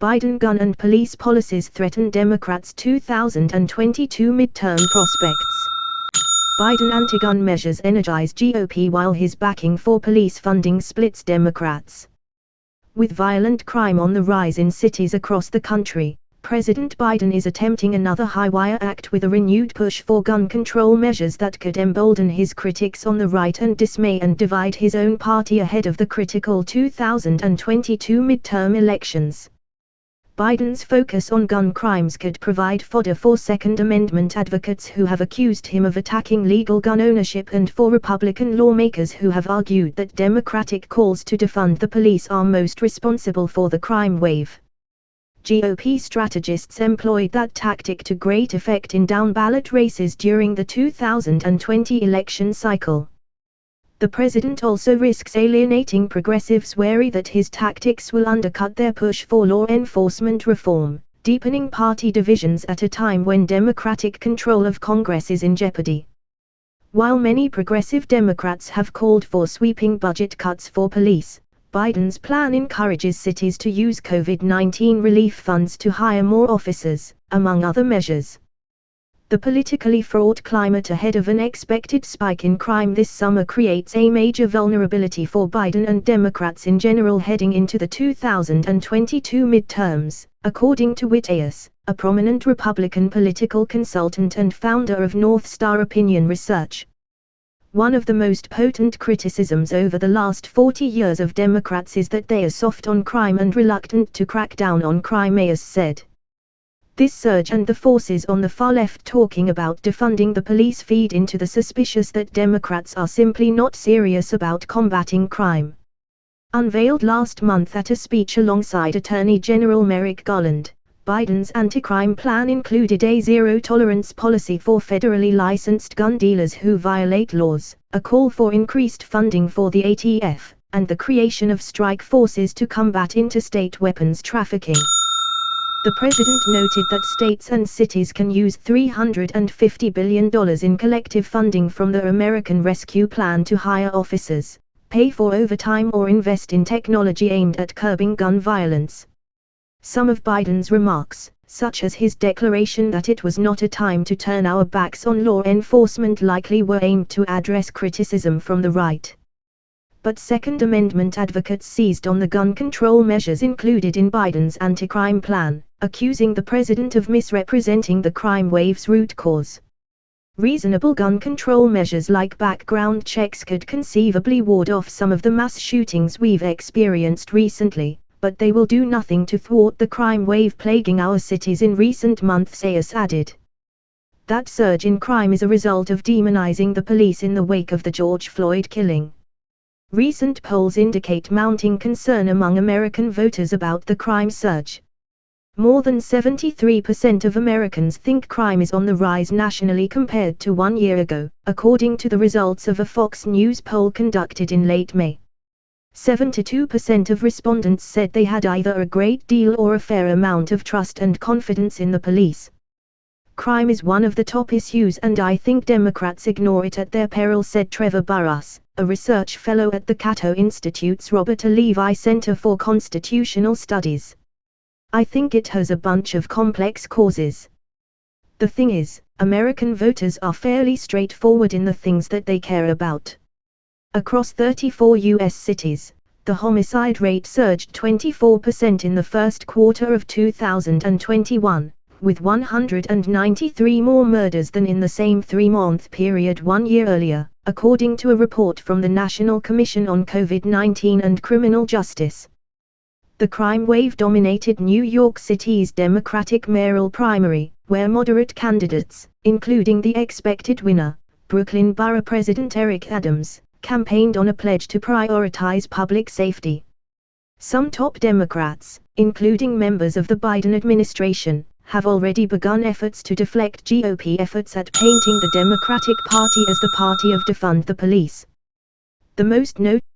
Biden gun and police policies threaten Democrats' 2022 midterm prospects. Biden anti-gun measures energize GOP while his backing for police funding splits Democrats. With violent crime on the rise in cities across the country, President Biden is attempting another high-wire act with a renewed push for gun control measures that could embolden his critics on the right and dismay and divide his own party ahead of the critical 2022 midterm elections. Biden's focus on gun crimes could provide fodder for Second Amendment advocates who have accused him of attacking legal gun ownership and for Republican lawmakers who have argued that Democratic calls to defund the police are most responsible for the crime wave. GOP strategists employed that tactic to great effect in down-ballot races during the 2020 election cycle. The president also risks alienating progressives wary that his tactics will undercut their push for law enforcement reform, deepening party divisions at a time when Democratic control of Congress is in jeopardy. While many progressive Democrats have called for sweeping budget cuts for police, Biden's plan encourages cities to use COVID-19 relief funds to hire more officers, among other measures. The politically fraught climate ahead of an expected spike in crime this summer creates a major vulnerability for Biden and Democrats in general heading into the 2022 midterms, according to Whittiers, a prominent Republican political consultant and founder of North Star Opinion Research. One of the most potent criticisms over the last 40 years of Democrats is that they are soft on crime and reluctant to crack down on crime, Ayers said. This surge and the forces on the far left talking about defunding the police feed into the suspicion that Democrats are simply not serious about combating crime. Unveiled last month at a speech alongside Attorney General Merrick Garland, Biden's anti-crime plan included a zero-tolerance policy for federally licensed gun dealers who violate laws, a call for increased funding for the ATF, and the creation of strike forces to combat interstate weapons trafficking. The president noted that states and cities can use $350 billion in collective funding from the American Rescue Plan to hire officers, pay for overtime or invest in technology aimed at curbing gun violence. Some of Biden's remarks, such as his declaration that it was not a time to turn our backs on law enforcement, likely were aimed to address criticism from the right. But Second Amendment advocates seized on the gun control measures included in Biden's anti-crime plan, accusing the president of misrepresenting the crime wave's root cause. Reasonable gun control measures like background checks could conceivably ward off some of the mass shootings we've experienced recently, but they will do nothing to thwart the crime wave plaguing our cities in recent months, Ayers added. That surge in crime is a result of demonizing the police in the wake of the George Floyd killing. Recent polls indicate mounting concern among American voters about the crime surge. More than 73% of Americans think crime is on the rise nationally compared to 1 year ago, according to the results of a Fox News poll conducted in late May. 72% of respondents said they had either a great deal or a fair amount of trust and confidence in the police. Crime is one of the top issues and I think Democrats ignore it at their peril, said Trevor Burrus, a research fellow at the Cato Institute's Robert A. Levi Center for Constitutional Studies. I think it has a bunch of complex causes. The thing is, American voters are fairly straightforward in the things that they care about. Across 34 U.S. cities, the homicide rate surged 24% in the first quarter of 2021, with 193 more murders than in the same three-month period 1 year earlier, according to a report from the National Commission on COVID-19 and Criminal Justice. The crime wave dominated New York City's Democratic mayoral primary, where moderate candidates, including the expected winner, Brooklyn Borough President Eric Adams, campaigned on a pledge to prioritize public safety. Some top Democrats, including members of the Biden administration, have already begun efforts to deflect GOP efforts at painting the Democratic Party as the party of defund the police. The most notable